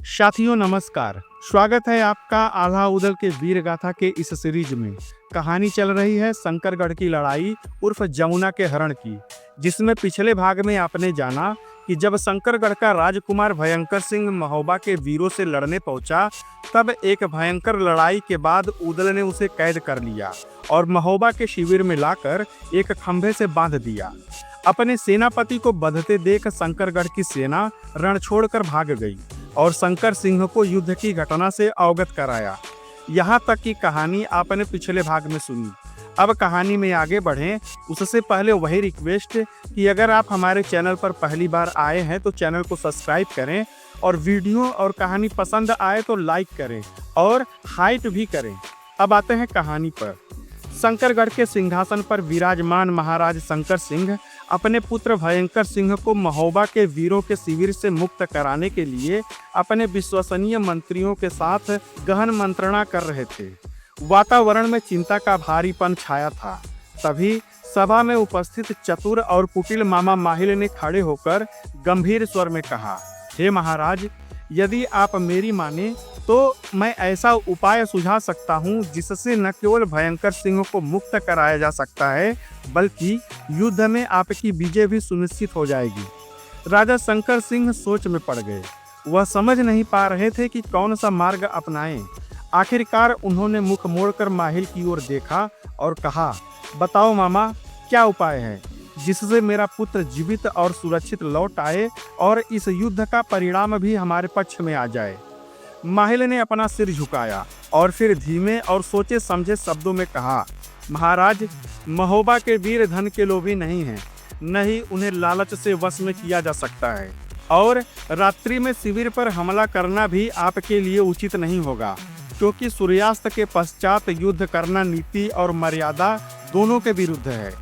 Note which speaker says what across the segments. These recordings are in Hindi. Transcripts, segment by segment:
Speaker 1: साथियों नमस्कार। स्वागत है आपका आल्हा उदल के वीर गाथा के इस सीरीज में। कहानी चल रही है शंकरगढ़ की लड़ाई उर्फ जमुना के हरण की, जिसमें पिछले भाग में आपने जाना कि जब शंकरगढ़ का राजकुमार भयंकर सिंह महोबा के वीरों से लड़ने पहुंचा, तब एक भयंकर लड़ाई के बाद उदल ने उसे कैद कर लिया और महोबा के शिविर में लाकर एक खंभे से बांध दिया। अपने सेनापति को बंधते देख शंकरगढ़ की सेना रण छोड़कर भाग गई और शंकर सिंह को युद्ध की घटना से अवगत कराया। यहाँ तक की कहानी आपने पिछले भाग में सुनी। अब कहानी में आगे बढ़ें उससे पहले वही रिक्वेस्ट कि अगर आप हमारे चैनल पर पहली बार आए हैं तो चैनल को सब्सक्राइब करें और वीडियो और कहानी पसंद आए तो लाइक करें और हाइट भी करें। अब आते हैं कहानी पर। शंकरगढ़ के सिंहासन पर विराजमान महाराज शंकर सिंह अपने पुत्र भयंकर सिंह को महोबा के वीरों के शिविर से मुक्त कराने के लिए अपने विश्वसनीय मंत्रियों के साथ गहन मंत्रणा कर रहे थे। वातावरण में चिंता का भारीपन छाया था। तभी सभा में उपस्थित चतुर और कुटिल मामा माहिल ने खड़े होकर गंभीर स्वर में कहा, हे महाराज, यदि आप मेरी माने तो मैं ऐसा उपाय सुझा सकता हूं जिससे न केवल भयंकर सिंह को मुक्त कराया जा सकता है बल्कि युद्ध में आपकी विजय भी सुनिश्चित हो जाएगी। राजा शंकर सिंह सोच में पड़ गए। वह समझ नहीं पा रहे थे कि कौन सा मार्ग अपनाएं। आखिरकार उन्होंने मुख मोड़कर माहिल की ओर देखा और कहा, बताओ मामा, क्या उपाय है जिससे मेरा पुत्र जीवित और सुरक्षित लौट आए और इस युद्ध का परिणाम भी हमारे पक्ष में आ जाए। माहिल ने अपना सिर झुकाया और फिर धीमे और सोचे समझे शब्दों में कहा, महाराज, महोबा के वीर धन के लोभी नहीं हैं, न ही उन्हें लालच से वश में किया जा सकता है और रात्रि में शिविर पर हमला करना भी आपके लिए उचित नहीं होगा, क्योंकि सूर्यास्त के पश्चात युद्ध करना नीति और मर्यादा दोनों के विरुद्ध है।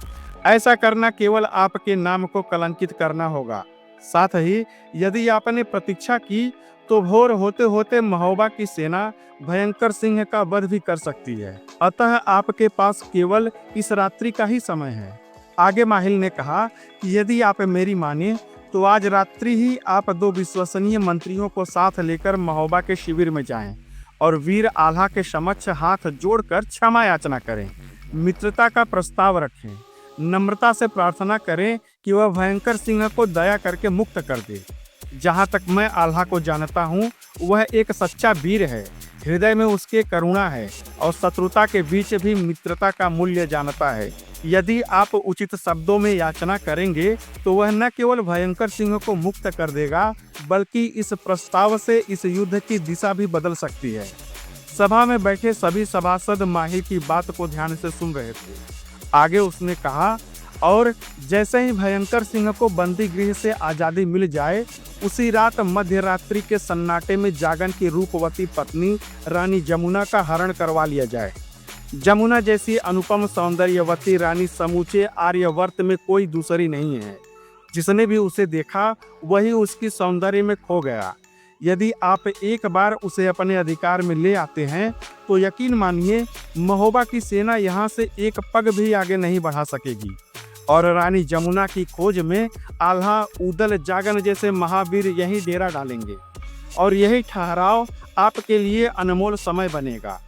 Speaker 1: ऐसा करना केवल आपके नाम को कलंकित करना होगा। साथ ही यदि आपने प्रतीक्षा की तो भोर होते होते महोबा की सेना भयंकर सिंह का वध भी कर सकती है। अतः आपके पास केवल इस रात्रि का ही समय है। आगे माहिल ने कहा कि यदि आप मेरी माने तो आज रात्रि ही आप 2 विश्वसनीय मंत्रियों को साथ लेकर महोबा के शिविर में जाएं और वीर आल्हा के समक्ष हाथ जोड़कर क्षमा याचना करें, मित्रता का प्रस्ताव रखें, नम्रता से प्रार्थना करें कि वह भयंकर सिंह को दया करके मुक्त कर दे। जहाँ तक मैं आल्हा को जानता हूँ, वह एक सच्चा वीर है। हृदय में उसके करुणा है और शत्रुता के बीच भी मित्रता का मूल्य जानता है। यदि आप उचित शब्दों में याचना करेंगे तो वह न केवल भयंकर सिंह को मुक्त कर देगा बल्कि इस प्रस्ताव से इस युद्ध की दिशा भी बदल सकती है। सभा में बैठे सभी सभासद माहिल की बात को ध्यान से सुन रहे थे। आगे उसने कहा, और जैसे ही भयंकर सिंह को बंदी गृह से आज़ादी मिल जाए, उसी रात मध्य रात्रि के सन्नाटे में जागन की रूपवती पत्नी रानी जमुना का हरण करवा लिया जाए। जमुना जैसी अनुपम सौंदर्यवती रानी समूचे आर्यवर्त में कोई दूसरी नहीं है। जिसने भी उसे देखा वही उसकी सौंदर्य में खो गया। यदि आप एक बार उसे अपने अधिकार में ले आते हैं तो यकीन मानिए महोबा की सेना यहाँ से एक पग भी आगे नहीं बढ़ा सकेगी और रानी जमुना की खोज में आल्हा, उदल, जागन जैसे महावीर यही डेरा डालेंगे और यही ठहराव आपके लिए अनमोल समय बनेगा।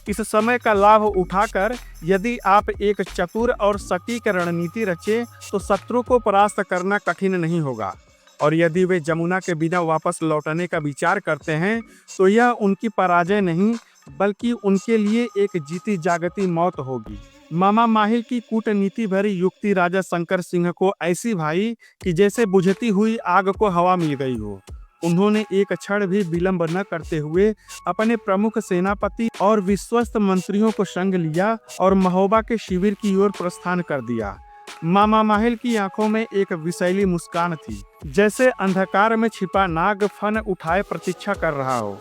Speaker 1: इस समय का लाभ उठाकर यदि आप एक चतुर और सटीक रणनीति रचे तो शत्रु को परास्त करना कठिन नहीं होगा और यदि वे जमुना के बिना वापस लौटने का विचार करते हैं तो यह उनकी पराजय नहीं बल्कि उनके लिए एक जीती जागती मौत होगी। मामा माहिल की कूटनीति भरी युक्ति राजा शंकर सिंह को ऐसी भाई कि जैसे बुझती हुई आग को हवा मिल गई हो। उन्होंने एक क्षण भी विलंब न करते हुए अपने प्रमुख सेनापति और विश्वस्त मंत्रियों को संग लिया और महोबा के शिविर की ओर प्रस्थान कर दिया। मामा माहिल की आंखों में एक विषैली मुस्कान थी, जैसे अंधकार में छिपा नाग फन उठाए प्रतीक्षा कर रहा हो।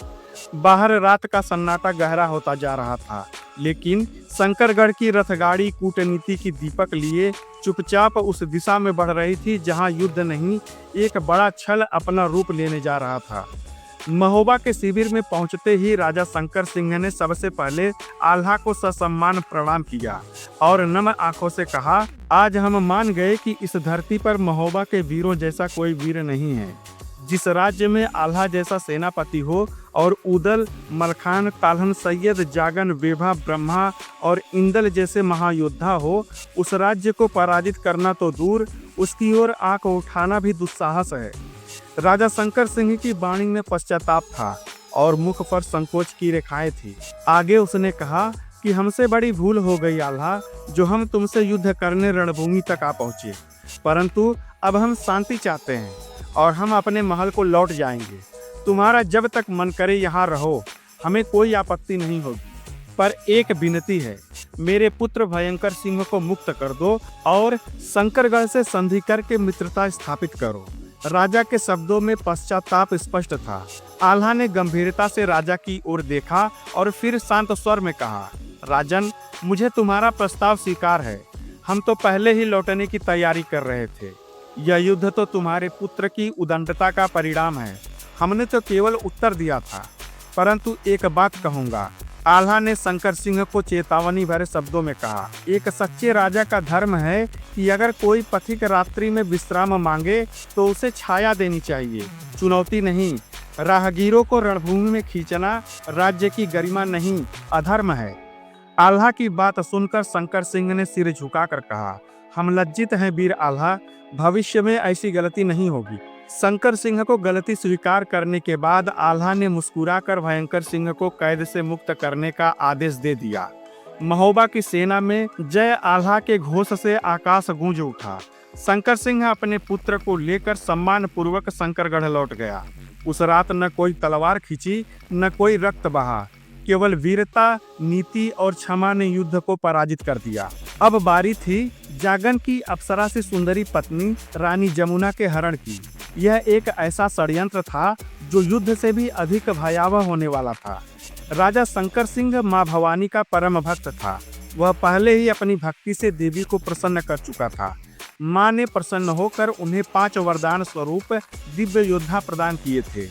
Speaker 1: बाहर रात का सन्नाटा गहरा होता जा रहा था, लेकिन शंकरगढ़ की रथगाड़ी कूटनीति की दीपक लिए चुपचाप उस दिशा में बढ़ रही थी जहां युद्ध नहीं, एक बड़ा छल अपना रूप लेने जा रहा था। महोबा के शिविर में पहुंचते ही राजा शंकर सिंह ने सबसे पहले आल्हा को ससम्मान प्रणाम किया और नम आंखों से कहा, आज हम मान गए कि इस धरती पर महोबा के वीरों जैसा कोई वीर नहीं है। जिस राज्य में आल्हा जैसा सेनापति हो और उदल, मलखान, काल्हन, सैयद, जागन, वेभा, ब्रह्मा और इंदल जैसे महायोद्धा हो, उस राज्य को पराजित करना तो दूर, उसकी ओर आंख उठाना भी दुस्साहस है। राजा शंकर सिंह की वाणी में पश्चाताप था और मुख पर संकोच की रेखाएं थी। आगे उसने कहा कि हमसे बड़ी भूल हो गई आल्हा, जो हम तुमसे युद्ध करने रणभूमि तक आ पहुंचे, परंतु अब हम शांति चाहते हैं और हम अपने महल को लौट जाएंगे। तुम्हारा जब तक मन करे यहाँ रहो, हमें कोई आपत्ति नहीं होगी, पर एक विनती है, मेरे पुत्र भयंकर सिंह को मुक्त कर दो और शंकरगढ़ से संधि करके मित्रता स्थापित करो। राजा के शब्दों में पश्चाताप स्पष्ट था। आल्हा ने गंभीरता से राजा की ओर देखा और फिर शांत स्वर में कहा, राजन, मुझे तुम्हारा प्रस्ताव स्वीकार है। हम तो पहले ही लौटने की तैयारी कर रहे थे। यह युद्ध तो तुम्हारे पुत्र की उदंडता का परिणाम है। हमने तो केवल उत्तर दिया था। परंतु एक बात कहूँगा, आल्हा ने शंकर सिंह को चेतावनी भरे शब्दों में कहा, एक सच्चे राजा का धर्म है कि अगर कोई पथिक रात्रि में विश्राम मांगे तो उसे छाया देनी चाहिए, चुनौती नहीं। राहगीरों को रणभूमि में खींचना राज्य की गरिमा नहीं, अधर्म है। आल्हा की बात सुनकर शंकर सिंह ने सिर झुकाकर कहा, हम लज्जित हैं वीर आल्हा, भविष्य में ऐसी गलती नहीं होगी। शंकर सिंह को गलती स्वीकार करने के बाद आल्हा ने मुस्कुराकर भयंकर सिंह को कैद से मुक्त करने का आदेश दे दिया। महोबा की सेना में जय आल्हा के घोष से आकाश गूंज उठा। शंकर सिंह अपने पुत्र को लेकर सम्मान पूर्वक शंकरगढ़ लौट गया। उस रात न कोई तलवार खींची, न कोई रक्त बहा, केवल वीरता, नीति और क्षमा ने युद्ध को पराजित कर दिया। अब बारी थी जागन की अप्सरा से सुंदरी पत्नी रानी जमुना के हरण की। यह एक ऐसा षड्यंत्र था जो युद्ध से भी अधिक भयावह होने वाला था। राजा शंकर सिंह मां भवानी का परम भक्त था। वह पहले ही अपनी भक्ति से देवी को प्रसन्न कर चुका था। मां ने प्रसन्न होकर उन्हें 5 वरदान स्वरूप दिव्य योद्धा प्रदान किए थे।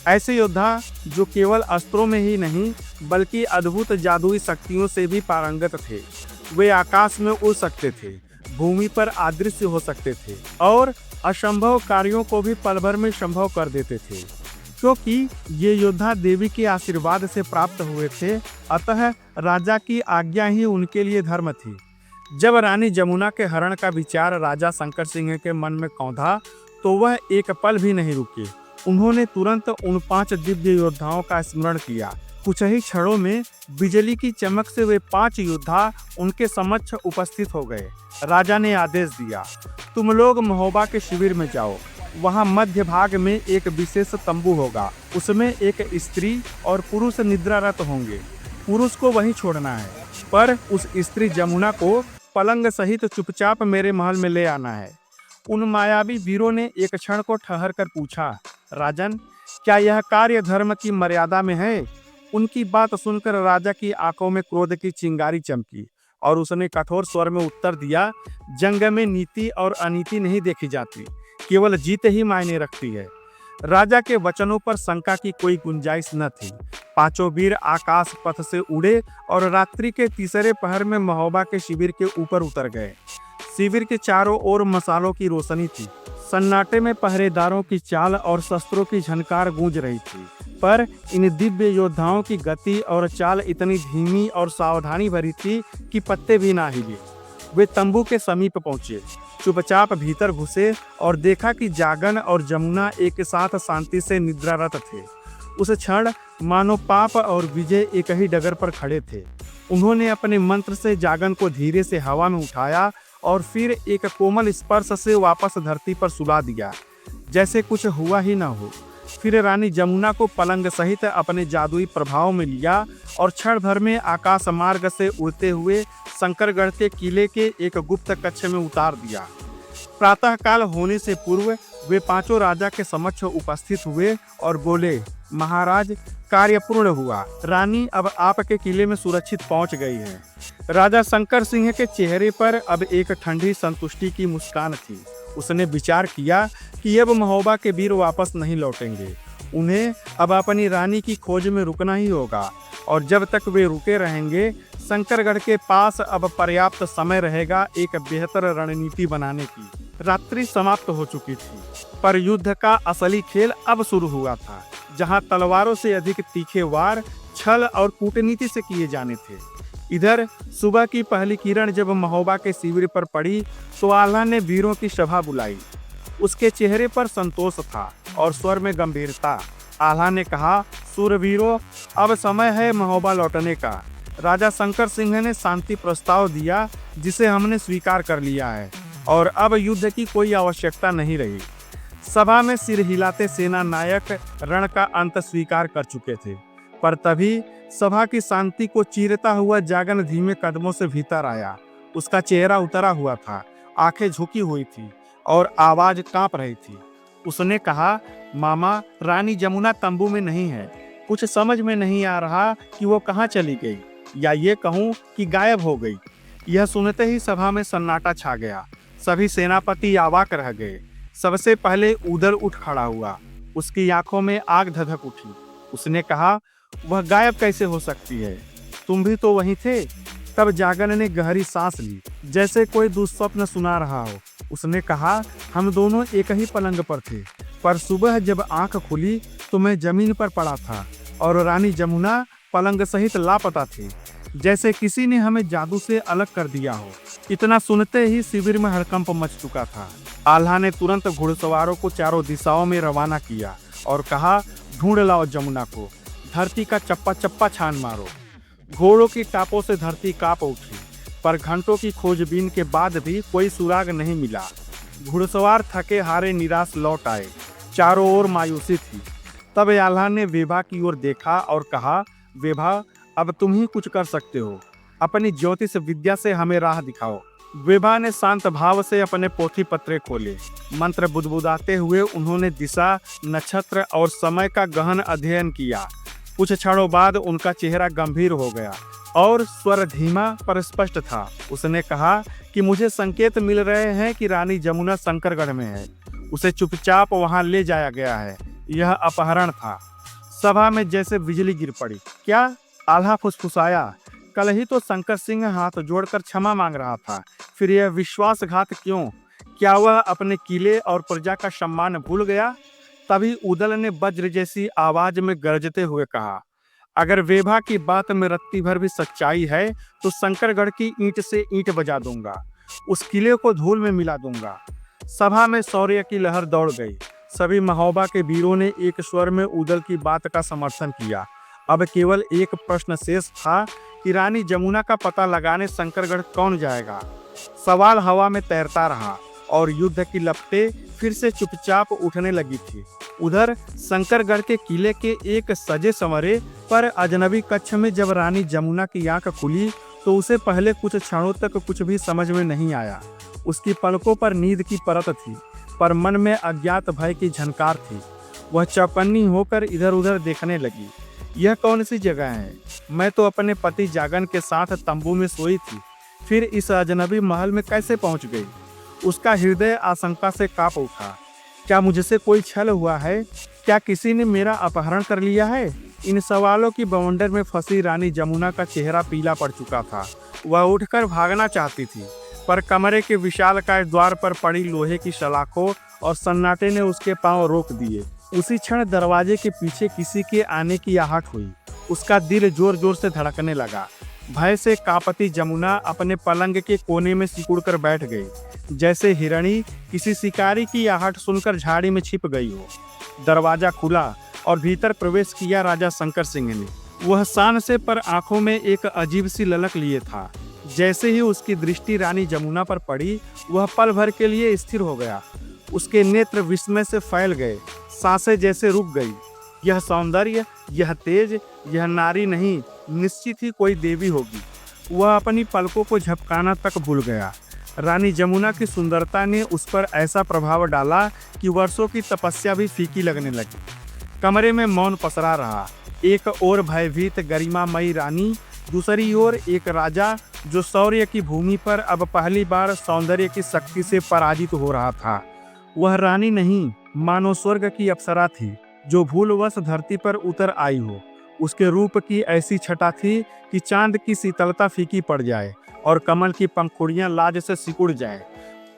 Speaker 1: ऐसे योद्धा जो केवल अस्त्रों में ही नहीं बल्कि अद्भुत जादुई शक्तियों से भी पारंगत थे। वे आकाश में उड़ सकते थे, भूमि पर अदृश्य हो सकते थे और असंभव कार्यों को भी पल भर में संभव कर देते थे। क्योंकि ये योद्धा देवी के आशीर्वाद से प्राप्त हुए थे, अतः राजा की आज्ञा ही उनके लिए धर्म थी। जब रानी जमुना के हरण का विचार राजा शंकर सिंह के मन में कौंधा तो वह एक पल भी नहीं रुके। उन्होंने तुरंत उन 5 दिव्य योद्धाओं का स्मरण किया। कुछ ही क्षणों में बिजली की चमक से वे 5 योद्धा उनके समक्ष उपस्थित हो गए। राजा ने आदेश दिया, तुम लोग महोबा के शिविर में जाओ। वहां मध्य भाग में एक विशेष तंबू होगा। उसमें एक स्त्री और पुरुष निद्रारत होंगे। पुरुष को वहीं छोड़ना है, पर उस स्त्री जमुना को पलंग सहित चुपचाप मेरे महल में ले आना है। उन मायावी वीरों ने एक क्षण को ठहर कर पूछा, राजन, क्या यह कार्य धर्म की मर्यादा में है? उनकी बात सुनकर राजा की आंखों में क्रोध की चिंगारी चमकी और उसने कठोर स्वर में उत्तर दिया, जंग में नीति और अनीति नहीं देखी जाती, केवल जीत ही मायने रखती है। राजा के वचनों पर शंका की कोई गुंजाइश न थी। 5 वीर आकाश पथ से उड़े और रात्रि के तीसरे पहर में महोबा के शिविर के ऊपर उतर गए। शिविर के चारों ओर मसालों की रोशनी थी। सन्नाटे में पहरेदारों की चाल और शस्त्रों की झनकार गूंज रही थी, पर इन दिव्य योद्धाओं की गति और चाल इतनी धीमी और सावधानी भरी थी कि पत्ते भी ना हिले। वे तंबू के समीप पहुंचे, चुपचाप भीतर घुसे और देखा कि जागन और जमुना एक साथ शांति से निद्रारत थे। उस क्षण मानो पाप और विजय एक ही डगर पर खड़े थे। उन्होंने अपने मंत्र से जागन को धीरे से हवा में उठाया और फिर एक कोमल स्पर्श से वापस धरती पर सुला दिया, जैसे कुछ हुआ ही न हो। फिर रानी जमुना को पलंग सहित अपने जादुई प्रभाव में लिया और क्षण भर में आकाश मार्ग से उड़ते हुए शंकरगढ़ के किले के एक गुप्त कक्ष में उतार दिया। प्रातःकाल होने से पूर्व वे 5 राजा के समक्ष उपस्थित हुए और बोले, महाराज, कार्य पूर्ण हुआ। रानी अब आपके किले में सुरक्षित पहुंच गई है। राजा शंकर सिंह के चेहरे पर अब एक ठंडी संतुष्टि की मुस्कान थी। उसने विचार किया कि अब महोबा के वीर वापस नहीं लौटेंगे। उन्हें अब अपनी रानी की खोज में रुकना ही होगा और जब तक वे रुके रहेंगे, शंकरगढ़ के पास अब पर्याप्त समय रहेगा एक बेहतर रणनीति बनाने की। रात्रि समाप्त हो चुकी थी, पर युद्ध का असली खेल अब शुरू हुआ था, जहां तलवारों से अधिक तीखे वार छल और कूटनीति से किए जाने थे। इधर सुबह की पहली किरण जब महोबा के शिविर पर पड़ी तो आल्हा ने वीरों की सभा बुलाई। उसके चेहरे पर संतोष था और स्वर में गंभीरता। आल्हा ने कहा, सूरवीरों, अब समय है महोबा लौटने का। राजा शंकर सिंह ने शांति प्रस्ताव दिया, जिसे हमने स्वीकार कर लिया है और अब युद्ध की कोई आवश्यकता नहीं रही। सभा में सिर हिलाते सेना नायक रण का अंत स्वीकार कर चुके थे, पर तभी सभा की शांति को चीरता हुआ जागन धीमे कदमों से भीतर आया। उसका चेहरा उतरा हुआ था, आंखें झुकी हुई थी और आवाज कांप रही थी। उसने कहा, मामा, रानी जमुना तंबू में नहीं है। कुछ समझ में नहीं आ रहा कि वो कहाँ चली गई, या ये कहूँ कि गायब हो गई। यह सुनते ही सभा में सन्नाटा छा गया। सभी सेनापति अवाक रह गए। सबसे पहले उदल उठ खड़ा हुआ। उसकी आंखों में आग धधक उठी। उसने कहा, वह गायब कैसे हो सकती है? तुम भी तो वहीं थे। तब जागन ने गहरी सांस ली, जैसे कोई दुस्वप्न सुना रहा हो। उसने कहा, हम दोनों एक ही पलंग पर थे, पर सुबह जब आंख खुली तो मैं जमीन पर पड़ा था और रानी जमुना पलंग सहित लापता थी, जैसे किसी ने हमें जादू से अलग कर दिया हो। इतना सुनते ही शिविर में हड़कंप मच चुका था। आल्हा ने तुरंत घुड़सवारों को चारों दिशाओं में रवाना किया और कहा, ढूंढ लाओ जमुना को, धरती का चप्पा चप्पा छान मारो। घोड़ों की टापों से धरती कांप उठी, पर घंटों की खोजबीन के बाद भी कोई सुराग नहीं मिला। घुड़सवार थके हारे निराश लौट आए। चारों ओर मायूसी थी। तब आल्हा ने वेभा की ओर देखा और कहा, वेभा, अब तुम ही कुछ कर सकते हो। अपनी ज्योतिष विद्या से हमें राह दिखाओ। वेभा ने शांत भाव से अपने पोथी पत्रे खोले। मंत्र बुदबुदाते हुए उन्होंने दिशा, नक्षत्र और समय का गहन अध्ययन किया। कुछ क्षणों बाद उनका चेहरा गंभीर हो गया और स्वर धीमा पर स्पष्ट था। उसने कहा कि मुझे संकेत मिल रहे हैं कि रानी जमुना शंकरगढ़ में है। उसे चुपचाप वहां ले जाया गया है। यह अपहरण था। सभा में जैसे बिजली गिर पड़ी। क्या? आल्हा फुसफुसाया। कल ही तो शंकर सिंह हाथ जोड़कर क्षमा मांग रहा था, फिर यह विश्वासघात क्यों? क्या वह अपने किले और प्रजा का सम्मान भूल गया? तभी उदल ने वज्र जैसी आवाज में गरजते हुए कहा, अगर वेभा की बात में रत्ती भर भी सच्चाई है तो शंकरगढ़ की ईंट से ईंट बजा दूंगा, उस किले को धूल में मिला दूंगा। सभा में शौर्य की लहर दौड़ गई। सभी महोबा के वीरों ने एक स्वर में उदल की बात का समर्थन किया। अब केवल एक प्रश्न शेष था कि रानी जमुना का पता लगाने शंकरगढ़ कौन जाएगा। सवाल हवा में तैरता रहा और युद्ध की लपटें फिर से चुपचाप उठने लगी थी। उधर शंकरगढ़ के किले के एक सजे संवरे पर अजनबी कक्ष में जब रानी जमुना की आंख खुली तो उसे पहले कुछ क्षणों तक कुछ भी समझ में नहीं आया। उसकी पलकों पर नींद की परत थी, पर मन में अज्ञात भय की झनकार थी। वह चौकन्नी होकर इधर उधर देखने लगी। यह कौन सी जगह है? मैं तो अपने पति जागन के साथ तंबू में सोई थी, फिर इस अजनबी महल में कैसे पहुंच गई? उसका हृदय आशंका से कांप उठा। क्या मुझसे कोई छल हुआ है? क्या किसी ने मेरा अपहरण कर लिया है? इन सवालों की बवंडर में फंसी रानी जमुना का चेहरा पीला पड़ चुका था। वह उठकर भागना चाहती थी, पर कमरे के विशालकाय द्वार पर पड़ी लोहे की सलाखों और सन्नाटे ने उसके पांव रोक दिए। उसी क्षण दरवाजे के पीछे किसी के आने की आहट हुई। उसका दिल जोर जोर से धड़कने लगा। भय से कांपती जमुना अपने पलंग के कोने में सिकुड़कर बैठ गई, जैसे हिरणी किसी शिकारी की आहट सुनकर झाड़ी में छिप गई हो। दरवाजा खुला और भीतर प्रवेश किया राजा शंकर सिंह ने। वह शान से पर आंखों में एक अजीब सी ललक लिए था। जैसे ही उसकी दृष्टि रानी जमुना पर पड़ी, वह पल भर के लिए स्थिर हो गया। उसके नेत्र विस्मय से फैल गए, सांसें जैसे रुक गई। यह सौंदर्य, यह तेज, यह नारी नहीं, निश्चित ही कोई देवी होगी। वह अपनी पलकों को झपकाना तक भूल गया। रानी जमुना की सुंदरता ने उस पर ऐसा प्रभाव डाला कि वर्षों की तपस्या भी फीकी लगने लगी। कमरे में मौन पसरा रहा। एक ओर भयभीत गरिमामयी रानी, दूसरी ओर एक राजा जो शौर्य की भूमि पर अब पहली बार सौंदर्य की शक्ति से पराजित हो रहा था। वह रानी नहीं, मानो स्वर्ग की अप्सरा थी, जो भूलवश धरती पर उतर आई हो। उसके रूप की ऐसी छटा थी कि चांद की शीतलता फीकी पड़ जाए और कमल की पंखुड़ियां लाज से सिकुड़ जाए।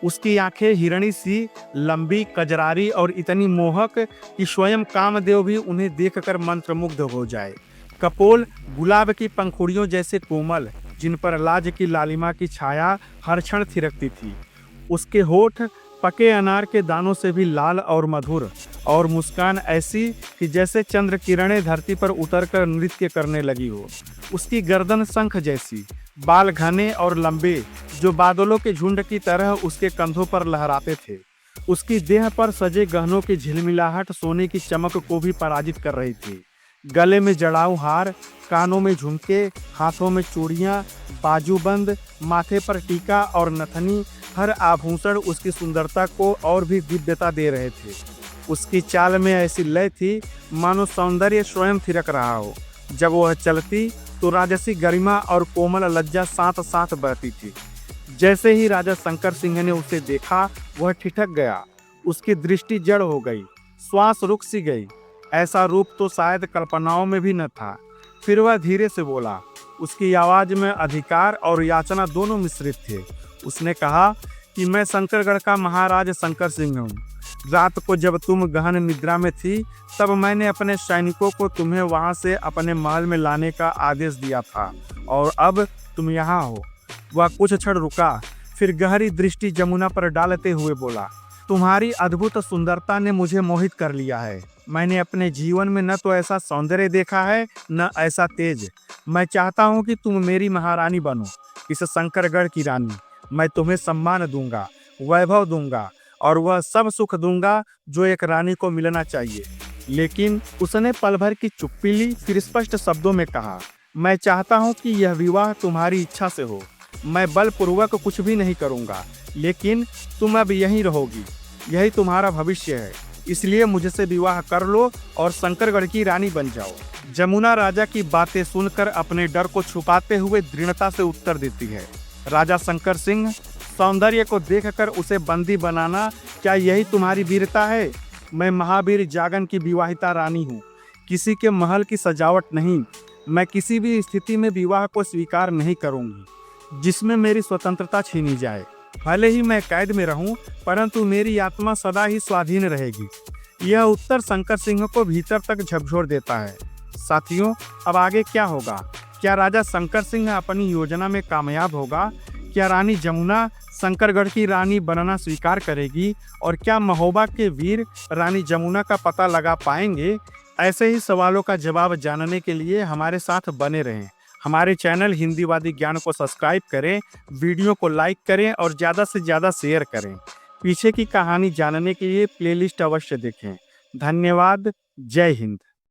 Speaker 1: उसकी आंखें हिरणी सी लंबी, कजरारी और इतनी मोहक कि स्वयं कामदेव भी उन्हें देखकर मंत्रमुग्ध हो जाए। कपोल गुलाब की पंखुड़ियों जैसे कोमल, जिन पर लाज की लालिमा की छाया हर क्षण थिरकती थी। उसके होठ पके अनार के दानों से भी लाल और मधुर, और मुस्कान ऐसी कि जैसे चंद्र किरणें धरती पर उतरकर नृत्य करने लगी हो। उसकी गर्दन शंख जैसी, बाल घने और लंबे जो बादलों के झुंड की तरह उसके कंधों पर लहराते थे। उसकी देह पर सजे गहनों की झिलमिलाहट सोने की चमक को भी पराजित कर रही थी। गले में जड़ाऊ हार, कानों में झुमके, हाथों में चूड़ियां, बाजूबंद, माथे पर टीका और नथनी, हर आभूषण उसकी सुंदरता को और भी दिव्यता दे रहे थे। उसकी चाल में ऐसी लय थी मानो सौंदर्य स्वयं थिरक रहा हो। जब वह चलती तो राजसी गरिमा और कोमल लज्जा साथ साथ बहती थी। जैसे ही राजा शंकर सिंह ने उसे देखा, वह ठिठक गया। उसकी दृष्टि जड़ हो गई, श्वास रुक सी गई। ऐसा रूप तो शायद कल्पनाओं में भी न था। फिर वह धीरे से बोला। उसकी आवाज में अधिकार और याचना दोनों मिश्रित थे। उसने कहा कि मैं शंकरगढ़ का महाराज शंकर सिंह हूँ। रात को जब तुम गहन निद्रा में थी, तब मैंने अपने सैनिकों को तुम्हें वहां से अपने महल में लाने का आदेश दिया था, और अब तुम यहाँ हो। वह कुछ क्षण रुका, फिर गहरी दृष्टि जमुना पर डालते हुए बोला, तुम्हारी अद्भुत सुंदरता ने मुझे मोहित कर लिया है। मैंने अपने जीवन में न तो ऐसा सौंदर्य देखा है, न ऐसा तेज। मैं चाहता हूँ कि तुम मेरी महारानी बनो, इस शंकरगढ़ की रानी। मैं तुम्हें सम्मान दूंगा, वैभव दूंगा, और वह सब सुख दूंगा जो एक रानी को मिलना चाहिए। लेकिन उसने पल भर की चुप्पी ली, फिर स्पष्ट शब्दों में कहा, मैं चाहता हूँ कि यह विवाह तुम्हारी इच्छा से हो। मैं बलपूर्वक कुछ भी नहीं करूँगा, लेकिन तुम अब यहीं रहोगी। यही तुम्हारा भविष्य है। इसलिए मुझसे विवाह कर लो और शंकरगढ़ की रानी बन जाओ। जमुना राजा की बातें सुनकर अपने डर को छुपाते हुए दृढ़ता से उत्तर देती है। राजा शंकर सिंह, सौंदर्य को देखकर उसे बंदी बनाना, क्या यही तुम्हारी वीरता है? मैं महावीर जागन की विवाहिता रानी हूँ, किसी के महल की सजावट नहीं। मैं किसी भी स्थिति में विवाह को स्वीकार नहीं करूँगी जिसमें मेरी स्वतंत्रता छीनी जाए। भले ही मैं कैद में रहूं, परंतु मेरी आत्मा सदा ही स्वाधीन रहेगी। यह उत्तर शंकर सिंह को भीतर तक झकझोर देता है। साथियों, अब आगे क्या होगा? क्या राजा शंकर सिंह अपनी योजना में कामयाब होगा? क्या रानी जमुना शंकरगढ़ की रानी बनना स्वीकार करेगी? और क्या महोबा के वीर रानी जमुना का पता लगा पाएंगे? ऐसे ही सवालों का जवाब जानने के लिए हमारे साथ बने रहें। हमारे चैनल हिंदीवादी ज्ञान को सब्सक्राइब करें, वीडियो को लाइक करें और ज़्यादा से ज़्यादा शेयर करें। पीछे की कहानी जानने के लिए प्लेलिस्ट अवश्य देखें। धन्यवाद। जय हिंद।